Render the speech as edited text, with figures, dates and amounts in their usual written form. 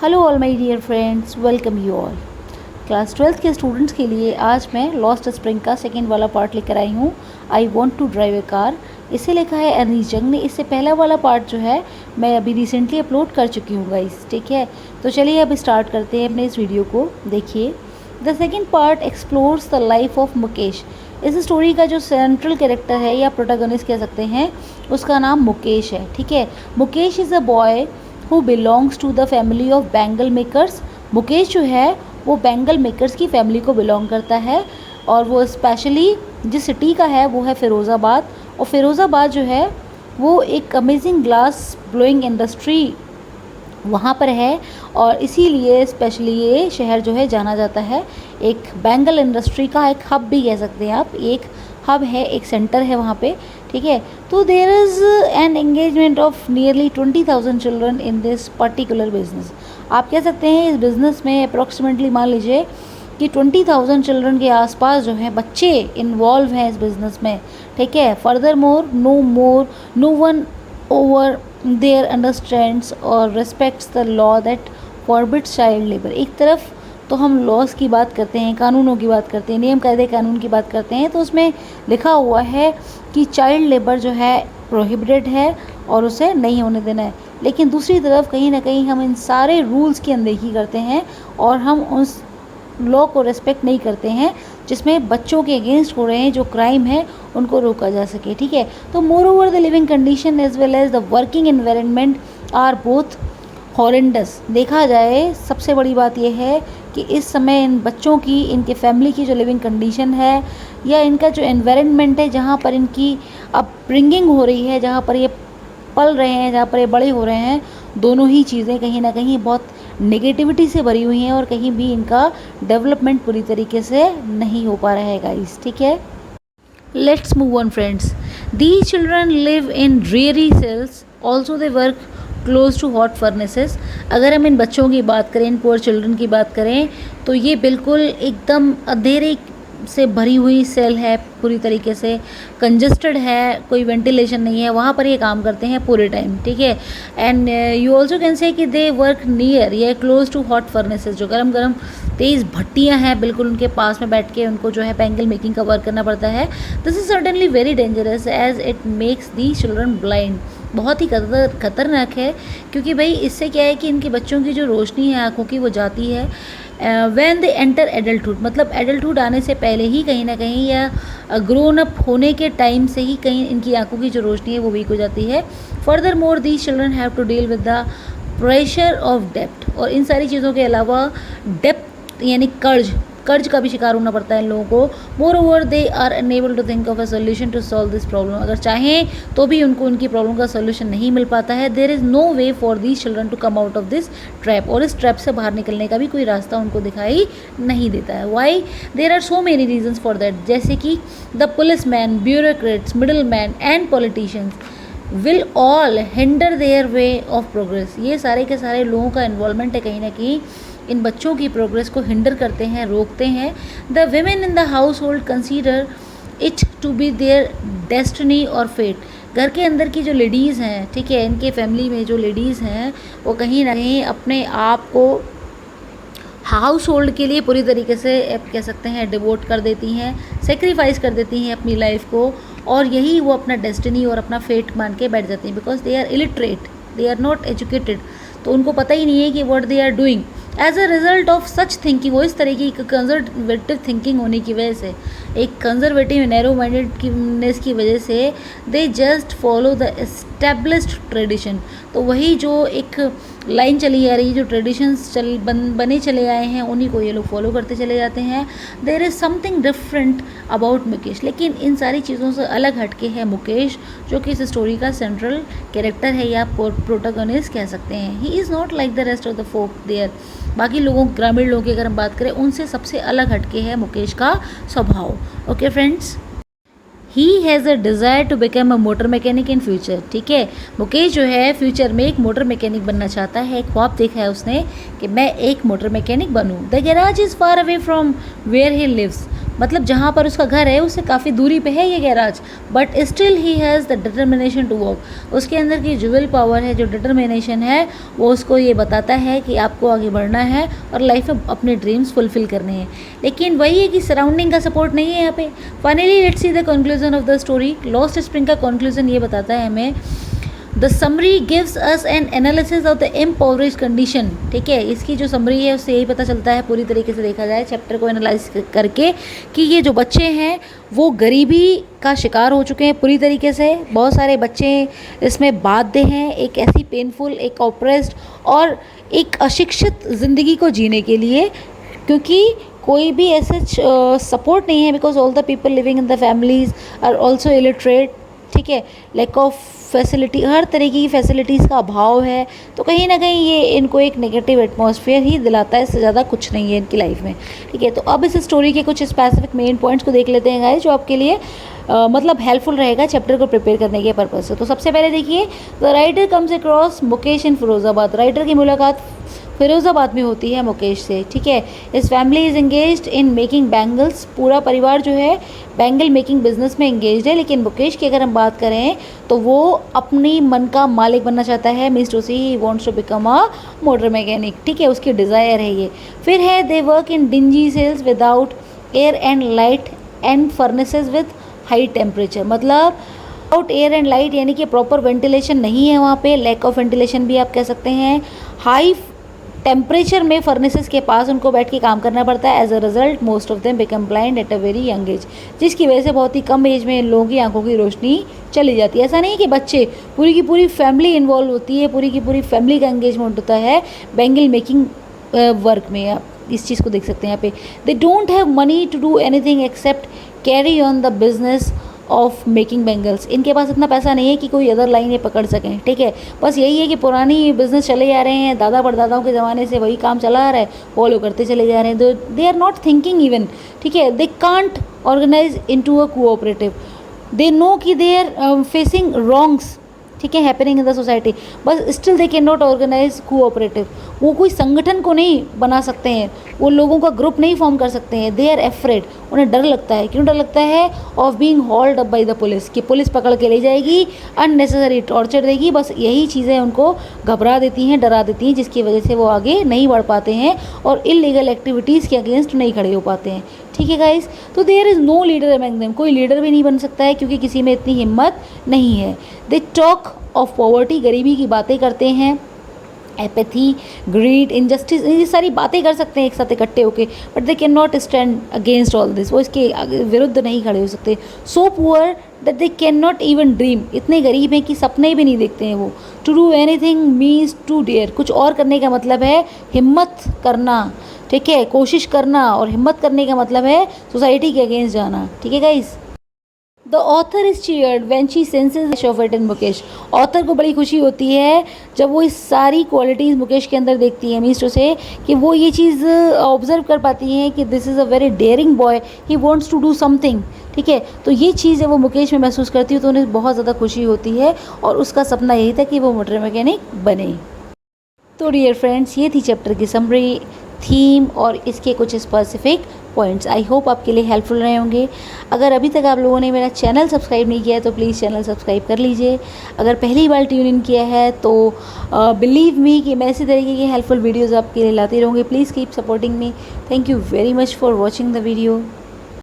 Hello all my dear friends, welcome you all. Class 12th के students के लिए आज मैं लॉस्ट स्प्रिंग का सेकंड वाला पार्ट लेकर आई हूँ। I want to drive a car. इसे लिखा है अनीस जंग ने। इससे पहला वाला पार्ट जो है मैं अभी रिसेंटली अपलोड कर चुकी हूँ गाइस, ठीक है। तो चलिए अब स्टार्ट करते हैं अपने इस वीडियो को। देखिए, the second part explores the life of Mukesh. इस स्टोरी का जो सेंट्रल कैरेक्टर है या प्रोटैगनिस्ट कह सकते हैं, उसका नाम मुकेश है, ठीक है। Mukesh is a boy who belongs to the family of bangle makers. Mukesh जो है वो बैंगल मेकर्स की फैमिली को बिलोंग करता है और वो स्पेशली जिस सिटी का है वो है फ़िरोज़ाबाद। और फ़िरोज़ाबाद जो है वो एक अमेजिंग ग्लास ब्लोइंग इंडस्ट्री वहाँ पर है और इसीलिए स्पेशली ये शहर जो है जाना जाता है। एक बैंगल इंडस्ट्री का एक हब भी कह सकते हैं आप, एक हब है, एक सेंटर है वहाँ पे, ठीक है। तो there is an engagement of nearly 20,000 children in this particular business. आप कह सकते हैं इस बिज़नेस में अप्रॉक्सीमेटली मान लीजिए कि 20,000 चिल्ड्रन के आसपास जो है बच्चे इन्वॉल्व हैं इस बिज़नेस में, ठीक है। Furthermore no one over there understands और respects the law that forbids child labour. एक तरफ तो हम लॉज की बात करते हैं, कानूनों की बात करते हैं, नियम कायदे कानून की बात करते हैं, तो उसमें लिखा हुआ है कि चाइल्ड लेबर जो है प्रोहिबिटेड है और उसे नहीं होने देना है। लेकिन दूसरी तरफ कहीं ना कहीं हम इन सारे रूल्स की अनदेखी करते हैं और हम उस लॉ को रेस्पेक्ट नहीं करते हैं जिसमें बच्चों के अगेंस्ट हो रहे हैं जो क्राइम है उनको रोका जा सके, ठीक है। तो moreover the living condition as well as the working environment are both horrendous. देखा जाए सबसे बड़ी बात यह है कि इस समय इन बच्चों की, इनके फैमिली की जो लिविंग कंडीशन है या इनका जो एनवायरनमेंट है जहाँ पर इनकी अपब्रिंगिंग हो रही है, जहाँ पर ये पल रहे हैं, जहाँ पर ये बड़े हो रहे हैं, दोनों ही चीज़ें कहीं ना कहीं बहुत नेगेटिविटी से भरी हुई हैं और कहीं भी इनका डेवलपमेंट पूरी तरीके से नहीं हो पा रहा है गाइस, ठीक है। Let's move on friends. These children live in dreary cells, also they work close to hot furnaces. अगर हम इन बच्चों की बात करें, इन पुअर चिल्ड्रन की बात करें, तो ये बिल्कुल एकदम अंधेरे से भरी हुई सेल है, पूरी तरीके से कंजस्टेड है, कोई वेंटिलेशन नहीं है, वहाँ पर ये काम करते हैं पूरे टाइम, ठीक है। And you also can say कि दे वर्क नियर या क्लोज टू हॉट फर्नेसेस। जो गरम गरम तेज़ भट्टियाँ हैं, बिल्कुल उनके पास में बैठ के उनको जो है बैंगल मेकिंग का वर्क करना पड़ता है। This is certainly very dangerous as it makes the children blind. बहुत ही खतरनाक है क्योंकि भाई इससे क्या है कि इनके बच्चों की जो रोशनी है आँखों की वो जाती है व्हेन दे एंटर एडल्टहुड। मतलब एडल्टहुड आने से पहले ही कहीं ना कहीं या ग्रोन अप होने के टाइम से ही कहीं इनकी आंखों की जो रोशनी है वो वीक हो जाती है। Furthermore these children have to deal with the pressure of depth. और इन सारी चीज़ों के अलावा डेप्थ यानी कर्ज का भी शिकार होना पड़ता है इन लोगों को। Moreover they are unable to think of a solution to solve this problem. अगर चाहें तो भी उनको उनकी प्रॉब्लम का सोल्यूशन नहीं मिल पाता है। There is no way for these children to come out of this trap. और इस ट्रैप से बाहर निकलने का भी कोई रास्ता उनको दिखाई नहीं देता है। Why? There are so many reasons for that, जैसे कि the policeman, bureaucrats, middleman and politicians will all hinder their way of progress. ये सारे के सारे लोगों का इन्वॉल्वमेंट है कहीं ना कहीं इन बच्चों की प्रोग्रेस को हिंडर करते हैं, रोकते हैं। The women in the household consider it to be their destiny और फेट। घर के अंदर की जो लेडीज़ हैं, ठीक है, इनके फैमिली में जो लेडीज़ हैं वो कहीं ना कहीं अपने आप को हाउस होल्ड के लिए पूरी तरीके से कह सकते हैं डिवोट कर देती हैं, सेक्रीफाइस कर देती हैं अपनी लाइफ को, और यही वो अपना डेस्टिनी और अपना फेट मान के बैठ जाती हैं। Because they are illiterate, they are not educated, तो उनको पता ही नहीं है कि what they are doing. As a result of such thinking, वो इस तरह की कंजर्वेटिव थिंकिंग होने की वजह से, एक कंजर्वेटिव नैरो माइंडेडनेस की वजह से, they just follow the established tradition. तो वही जो एक लाइन चली आ रही, जो ट्रेडिशंस बने चले आए हैं, उन्हीं को ये लोग फॉलो करते चले जाते हैं। There is something different about Mukesh. लेकिन इन सारी चीज़ों से अलग हटके है मुकेश, जो कि इस स्टोरी का सेंट्रल कैरेक्टर है या प्रोटोगनिस्ट कह सकते हैं। He is not like the rest of the folk there. बाकी लोगों, ग्रामीण लोगों की अगर हम बात करें, उनसे सबसे अलग हटके है मुकेश का स्वभाव। Okay friends, he has a desire to become a motor mechanic in future, ठीक है। मुकेश जो है फ्यूचर में एक मोटर मैकेनिक बनना चाहता है। एक ख्वाब देखा है उसने कि मैं एक मोटर मैकेनिक बनूं। The garage is far away from where he lives. मतलब जहाँ पर उसका घर है उससे काफ़ी दूरी पे है ये garage, but still he has the determination to walk. उसके अंदर की जो विल पावर है, जो डिटर्मिनेशन है, वो उसको ये बताता है कि आपको आगे बढ़ना है और लाइफ में अपने ड्रीम्स फुलफिल करने हैं। लेकिन वही है कि सराउंडिंग का सपोर्ट नहीं है यहाँ पे। Finally let's see the conclusion of the story. Lost spring का कंक्लूजन ये बताता है हमें, the summary gives us an analysis of the impoverish condition. ठीक है, इसकी जो समरी है उससे यही पता चलता है, पूरी तरीके से देखा जाए चैप्टर को एनालाइज करके, कि ये जो बच्चे हैं वो गरीबी का शिकार हो चुके हैं पूरी तरीके से। बहुत सारे बच्चे इसमें बाध्य हैं एक ऐसी पेनफुल, एक ऑप्रेस्ड और एक अशिक्षित ज़िंदगी को जीने के लिए, क्योंकि कोई भी ऐसे सपोर्ट नहीं है, because all the people living in the families are also illiterate. ठीक है, लैक ऑफ फैसिलिटी, हर तरीके की फैसिलिटीज़ का अभाव है, तो कहीं ना कहीं ये इनको एक नेगेटिव एटमॉस्फेयर ही दिलाता है, इससे ज़्यादा कुछ नहीं है इनकी लाइफ में। ठीक है, तो अब इस स्टोरी के कुछ स्पेसिफिक मेन पॉइंट्स को देख लेते हैं गाइस, जो आपके लिए मतलब हेल्पफुल रहेगा चैप्टर को प्रिपेयर करने के पर्पज़ से। तो सबसे पहले देखिए, the writer comes across Mukesh in Firozabad. Writer की मुलाकात फिरोज़ाबाद में होती है मुकेश से। ठीक है, इस family is engaged in making bangles. पूरा परिवार जो है बैंगल मेकिंग बिजनेस में एंगेज्ड है, लेकिन मुकेश की अगर हम बात करें तो वो अपनी मन का मालिक बनना चाहता है। Means to see he wants to become a motor mechanic. ठीक है, उसकी डिज़ायर है ये। फिर है, they work in dingy cells without air and light and furnaces with high temperature. मतलब विदाउट एयर एंड लाइट यानी कि प्रॉपर वेंटिलेशन नहीं है वहाँ पे, लैक ऑफ वेंटिलेशन भी आप कह सकते हैं। हाई टेम्परेचर में फर्नेसेस के पास उनको बैठ के काम करना पड़ता है। As a result most of them become blind at a very young age, जिसकी वजह से बहुत ही कम एज में इन लोगों की आंखों की रोशनी चली जाती है। ऐसा नहीं कि बच्चे, पूरी की पूरी फैमिली इन्वॉल्व होती है, पूरी की पूरी फैमिली का एंगेजमेंट होता है बैंगल मेकिंग वर्क में। आप इस चीज़ को देख सकते हैं यहाँ पे। They don't have money to do anything except carry on the business of making bangles. इनके पास इतना पैसा नहीं है कि कोई अदर लाइनें पकड़ सकें। ठीक है, बस यही है कि पुरानी बिजनेस चले जा रहे हैं, दादा परदादाओं के ज़माने से वही काम चला आ रहा है, फॉलो करते चले जा रहे हैं। They are not thinking even. ठीक है, they can't organise into a cooperative. They know कि दे आर फेसिंग रॉन्ग्स, ठीक है, हैपनिंग इन द सोसाइटी, बस still they can not organise cooperative. वो कोई संगठन को नहीं बना सकते हैं, वो लोगों का ग्रुप नहीं फॉर्म कर सकते हैं। दे आर एफ्रेड, उन्हें डर लगता है। क्यों डर लगता है? Of being hold up by the police, कि पुलिस पकड़ के ले जाएगी, अननेसेसरी टॉर्चर देगी। बस यही चीज़ें उनको घबरा देती हैं, डरा देती हैं, जिसकी वजह से वो आगे नहीं बढ़ पाते हैं और इलीगल एक्टिविटीज़ के अगेंस्ट नहीं खड़े हो पाते हैं। ठीक है गाइस, तो there is no leader among them, कोई लीडर भी नहीं बन सकता है क्योंकि किसी में इतनी हिम्मत नहीं है। दे टॉक ऑफ पॉवर्टी, गरीबी की बातें करते हैं, एपैथी, ग्रीड, इनजस्टिस, ये सारी बातें कर सकते हैं एक साथ इकट्ठे होके, but they can not stand against all this, वो इसके विरुद्ध नहीं खड़े हो सकते। So poor that they can not even dream, इतने गरीब हैं कि सपने भी नहीं देखते हैं वो। To do anything means to dare, कुछ और करने का मतलब है हिम्मत करना। ठीक है, कोशिश करना, और हिम्मत करने का मतलब है सोसाइटी के अगेंस्ट जाना। ठीक है guys, the author is cheered when she senses of it in Mukesh. Author को बड़ी खुशी होती है जब वो इस सारी क्वालिटीज़ मुकेश के अंदर देखती है। मीन्स टू से कि वो ये चीज़ ऑब्जर्व कर पाती हैं कि this is a very daring boy, he wants to do something. ठीक है, तो ये चीज़ है वो मुकेश में महसूस करती है, तो उन्हें बहुत ज़्यादा खुशी होती है और उसका सपना यही था कि वो मोटर मैकेनिक बने। तो डियर फ्रेंड्स, ये थी चैप्टर की समरी, थीम और इसके कुछ स्पेसिफिक पॉइंट्स। आई होप आपके लिए हेल्पफुल रहे होंगे। अगर अभी तक आप लोगों ने मेरा चैनल सब्सक्राइब नहीं किया है तो प्लीज़ चैनल सब्सक्राइब कर लीजिए। अगर पहली बार ट्यून इन किया है तो बिलीव मी कि मैं इसी तरीके की हेल्पफुल वीडियोज़ आपके लिए लाती रहूँगी। Please keep supporting me. Thank you very much for watching the video.